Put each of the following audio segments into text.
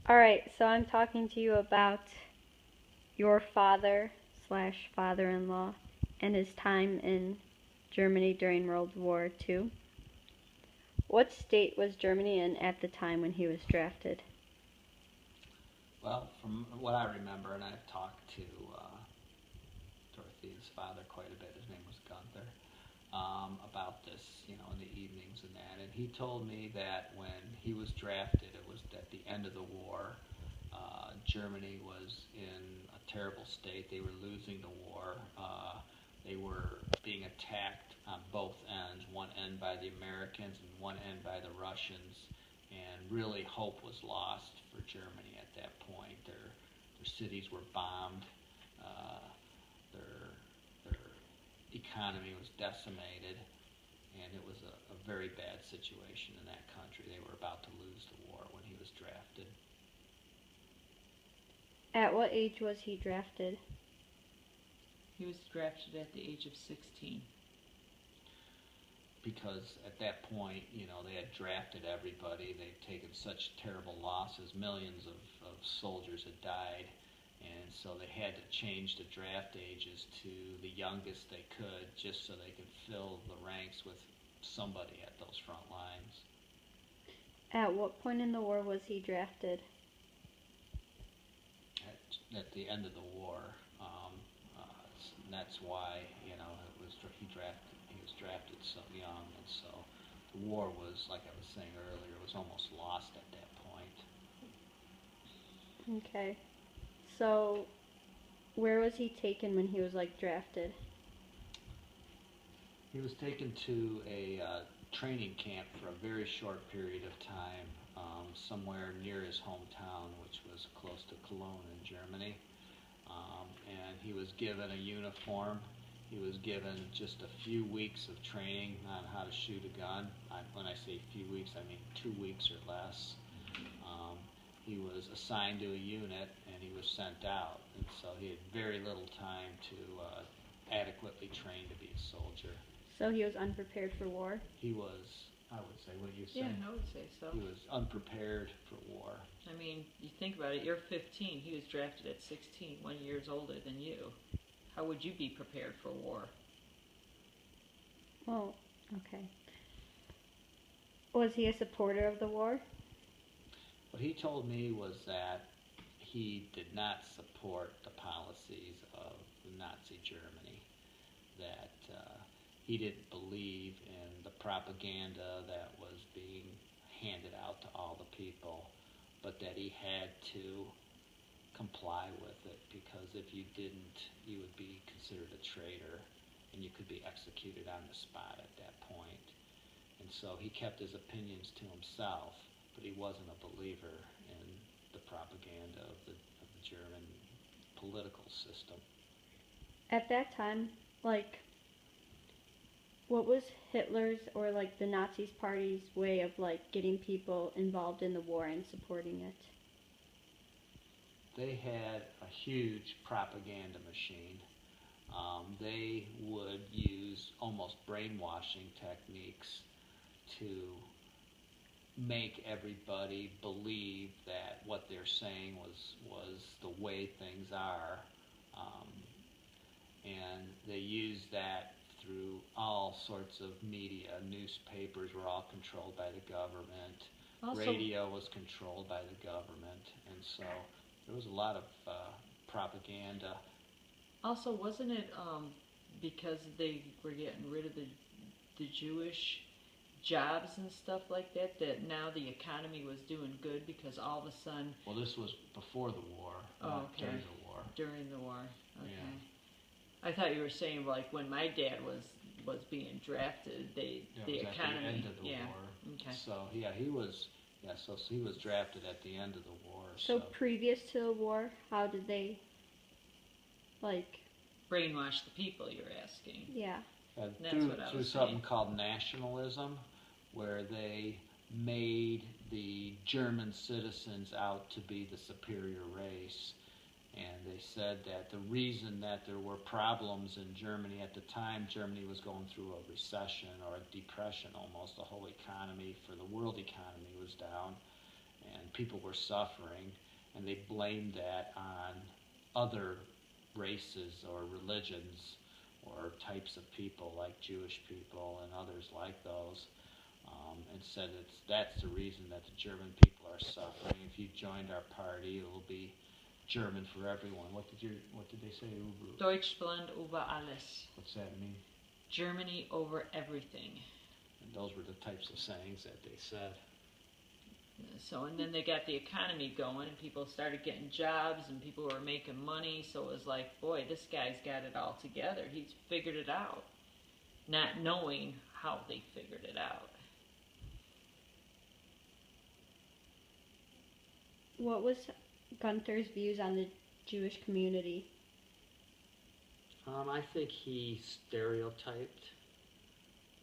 Alright, so I'm talking to you about your father slash father-in-law and his time in Germany during World War II. What state was Germany in at the time when he was drafted? Well, from what I remember, and I've talked to Dorothea's father quite a bit, his name was Gunther, about this, in the evenings and that. And he told me that when he was drafted, it was at the end of the war. Germany was in a terrible state. They were losing the war. They were being attacked on both ends, one end by the Americans and one end by the Russians. And really, hope was lost for Germany at that point. Their cities were bombed. Uh, their economy was decimated, and it was a very bad situation in that country. They were about to lose the war when he was drafted. At what age was he drafted? He was drafted at the age of 16. Because at that point, they had drafted everybody. They'd taken such terrible losses. Millions of soldiers had died. And so they had to change the draft ages to the youngest they could, just so they could fill the ranks with somebody at those front lines. At what point in the war was he drafted? At the end of the war, and that's why he was drafted so young, and so the war was, like I was saying earlier, was almost lost at that point. Okay. So, where was he taken when he was drafted? He was taken to a training camp for a very short period of time, somewhere near his hometown, which was close to Cologne in Germany. And he was given a uniform. He was given just a few weeks of training on how to shoot a gun. When I say few weeks, I mean 2 weeks or less. He was assigned to a unit, and he was sent out. And so he had very little time to adequately train to be a soldier. So he was unprepared for war? He was, I would say, what do you say? Yeah, I would say so. He was unprepared for war. I mean, you think about it, you're 15, he was drafted at 16, 1 year older than you. How would you be prepared for war? Well, okay. Was he a supporter of the war? What he told me was that he did not support the policies of Nazi Germany, that he didn't believe in the propaganda that was being handed out to all the people, but that he had to comply with it, because if you didn't, you would be considered a traitor, and you could be executed on the spot at that point. And so he kept his opinions to himself, but he wasn't a believer in the propaganda of the German political system. At that time, what was Hitler's or the Nazis party's way of getting people involved in the war and supporting it? They had a huge propaganda machine. They would use almost brainwashing techniques to make everybody believe that what they're saying was the way things are. And they used that through all sorts of media. Newspapers were all controlled by the government. Radio was controlled by the government. And so there was a lot of propaganda. Also, wasn't it because they were getting rid of the Jewish jobs and stuff like that, that now the economy was doing good because all of a sudden... Well, this was before the war, not during the war. During the war, okay. Yeah. I thought you were saying when my dad was being drafted, the economy... at the end of the war. Okay. So he was drafted at the end of the war. So previous to the war, how did they brainwash the people, you're asking? Yeah. Through something called nationalism, where they made the German citizens out to be the superior race. And they said that the reason that there were problems in Germany at the time, Germany was going through a recession or a depression almost. The whole economy for the world economy was down. And and people were suffering, and they blamed that on other races or religions or types of people like Jewish people and others like those, and said that's the reason that the German people are suffering. If you joined our party, it'll be German for everyone. What did they say? Deutschland über alles. What's that mean? Germany over everything. And those were the types of sayings that they said. So, and then they got the economy going, and people started getting jobs, and people were making money. So it was like, boy, this guy's got it all together. He's figured it out, not knowing how they figured it out. What was Gunther's views on the Jewish community? I think he stereotyped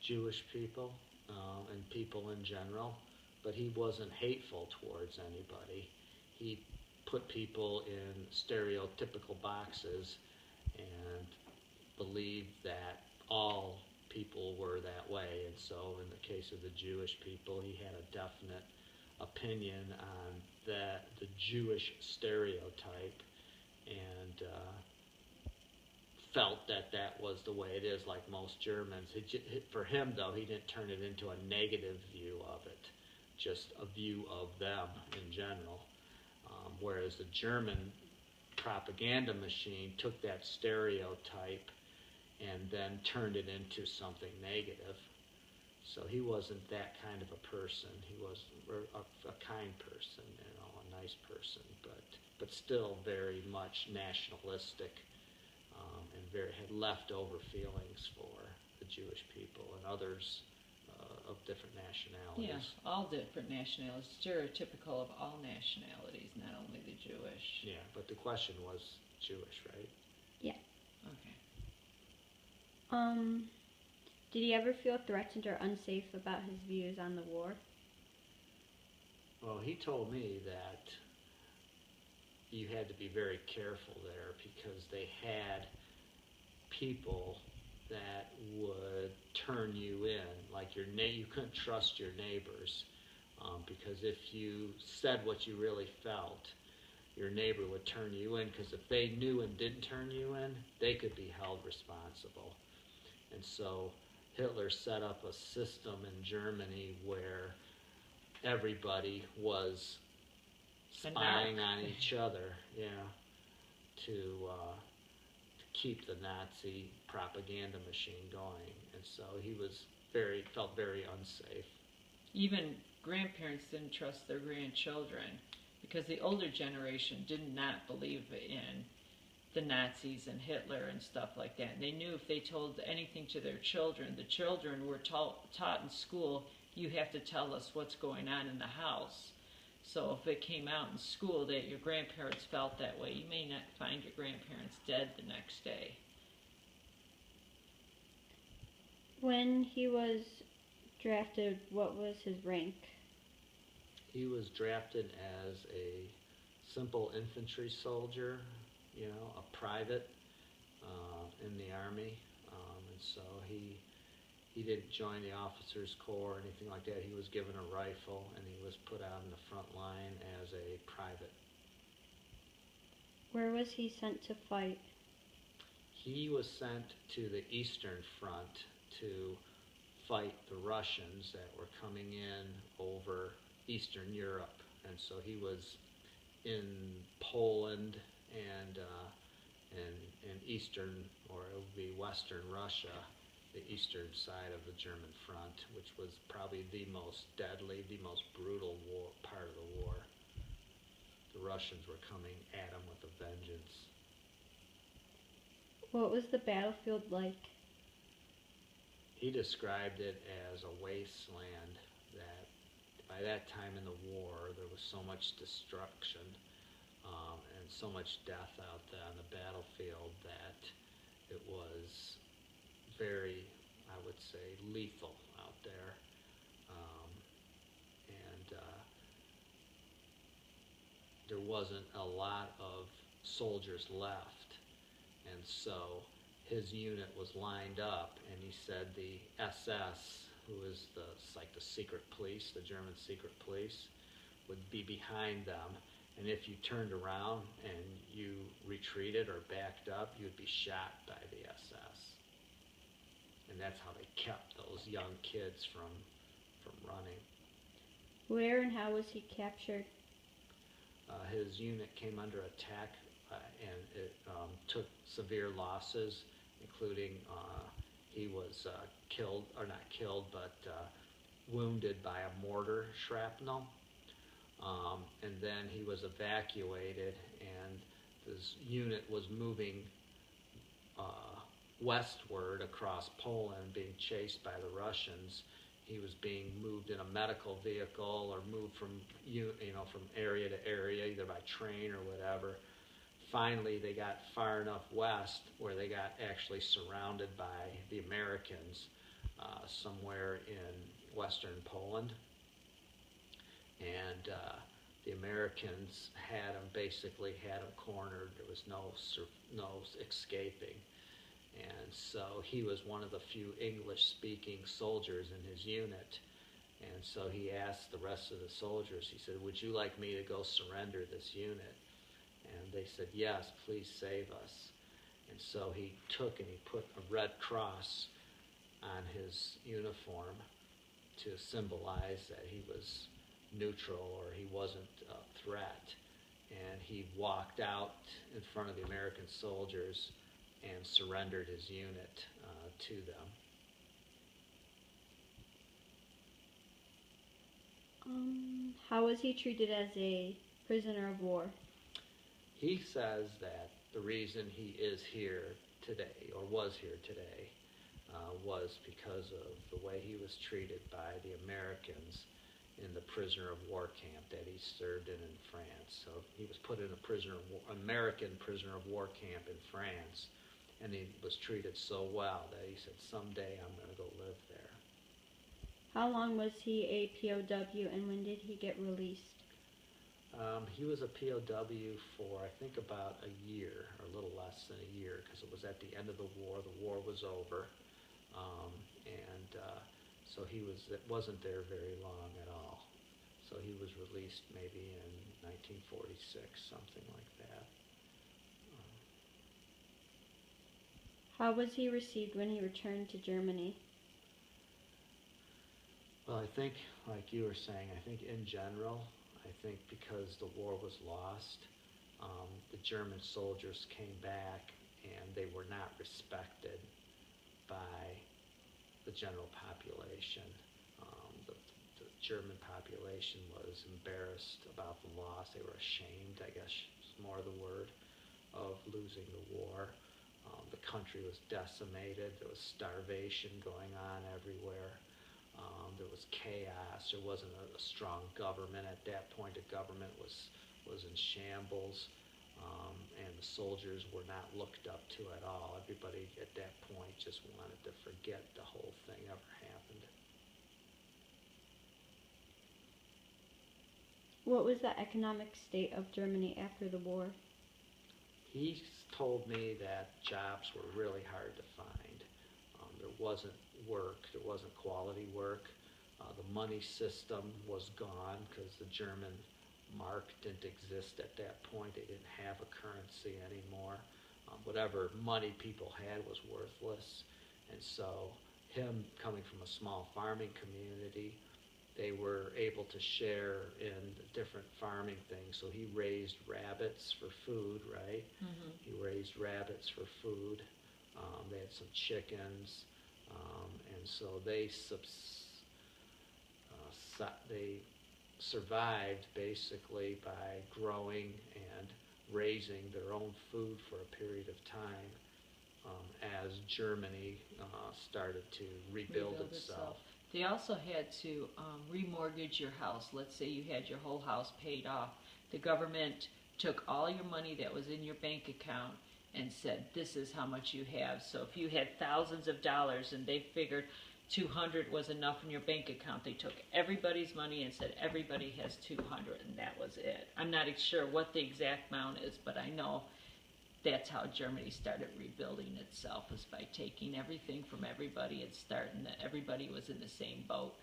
Jewish people and people in general, but he wasn't hateful towards anybody. He put people in stereotypical boxes and believed that all people were that way. And so in the case of the Jewish people, he had a definite opinion on the Jewish stereotype, and felt that was the way it is, like most Germans. For him, though, he didn't turn it into a negative view of it, just a view of them in general. Whereas the German propaganda machine took that stereotype and then turned it into something negative. So he wasn't that kind of a person. He was a kind person, a nice person, but still very much nationalistic, and had leftover feelings for the Jewish people and others of different nationalities. Yeah, all different nationalities, stereotypical of all nationalities, not only the Jewish. Yeah, but the question was Jewish, right? Yeah. Okay. Did he ever feel threatened or unsafe about his views on the war? Well, he told me that you had to be very careful there because they had people that would turn you in, like you couldn't trust your neighbors, because if you said what you really felt, your neighbor would turn you in, because if they knew and didn't turn you in, they could be held responsible. And so Hitler set up a system in Germany where everybody was spying on each other, to keep the Nazi propaganda machine going. And so he felt very unsafe. Even grandparents didn't trust their grandchildren because the older generation did not believe in the Nazis and Hitler and stuff like that. And they knew if they told anything to their children, the children were taught in school, you have to tell us what's going on in the house. So if it came out in school that your grandparents felt that way, you may not find your grandparents dead the next day. When he was drafted, what was his rank? He was drafted as a simple infantry soldier, a private in the Army, and so he didn't join the officers' corps or anything like that. He was given a rifle and he was put out in the front line as a private. Where was he sent to fight? He was sent to the Eastern Front to fight the Russians that were coming in over Eastern Europe, and so he was in Poland and Eastern, or it would be Western Russia, the eastern side of the German front, which was probably the most deadly, the most brutal part of the war. The Russians were coming at him with a vengeance. What was the battlefield like? He described it as a wasteland, that by that time in the war there was so much destruction and so much death out there on the battlefield that it was very, I would say, lethal out there. And there wasn't a lot of soldiers left. And so his unit was lined up, and he said the SS, who is the secret police, the German secret police, would be behind them, and if you turned around and you retreated or backed up, you'd be shot by the SS. And that's how they kept those young kids from running. Where and how was he captured? His unit came under attack and it took severe losses, including he was killed, or not killed, but wounded by a mortar shrapnel. And then he was evacuated, and this unit was moving westward across Poland, being chased by the Russians. He was being moved in a medical vehicle or moved from from area to area, either by train or whatever. Finally, they got far enough west where they got actually surrounded by the Americans somewhere in western Poland. And the Americans basically had him cornered. There was no escaping. And so he was one of the few English-speaking soldiers in his unit. And so he asked the rest of the soldiers, he said, "Would you like me to go surrender this unit?" And they said, "Yes, please save us." And so he took and he put a red cross on his uniform to symbolize that he was neutral or he wasn't a threat. And he walked out in front of the American soldiers and surrendered his unit to them. How was he treated as a prisoner of war? He says that the reason he is here today, or was here today, was because of the way he was treated by the Americans in the prisoner of war camp that he served in France. So he was put in a American prisoner of war camp in France, and he was treated so well that he said, "Someday I'm going to go live there." How long was he a POW, and when did he get released? He was a POW for, I think, about a year, or a little less than a year, because it was at the end of the war. The war was over, so it wasn't there very long at all. So he was released maybe in 1946, something like that. How was he received when he returned to Germany? Well, I think, like you were saying, I think in general, I think because the war was lost, the German soldiers came back and they were not respected by the general population. The German population was embarrassed about the loss. They were ashamed, I guess is more the word, of losing the war. The country was decimated. There was starvation going on everywhere. There was chaos. There wasn't a strong government at that point. The government was in shambles, and the soldiers were not looked up to at all. Everybody at that point just wanted to forget the whole thing ever happened. What was the economic state of Germany after the war? He told me that jobs were really hard to find. There wasn't work. There wasn't quality work. The money system was gone because the German mark didn't exist at that point. They didn't have a currency anymore. Whatever money people had was worthless. And so him coming from a small farming community, they were able to share in different farming things. So he raised rabbits for food, right? Mm-hmm. He raised rabbits for food. They had some chickens. And so they survived basically by growing and raising their own food for a period of time as Germany started to rebuild itself. They also had to remortgage your house. Let's say you had your whole house paid off. The government took all your money that was in your bank account and said, "This is how much you have." So if you had thousands of dollars and they figured 200 was enough in your bank account, they took everybody's money and said everybody has 200, and that was it. I'm not sure what the exact amount is, but I know that's how Germany started rebuilding itself, is by taking everything from everybody and starting that everybody was in the same boat.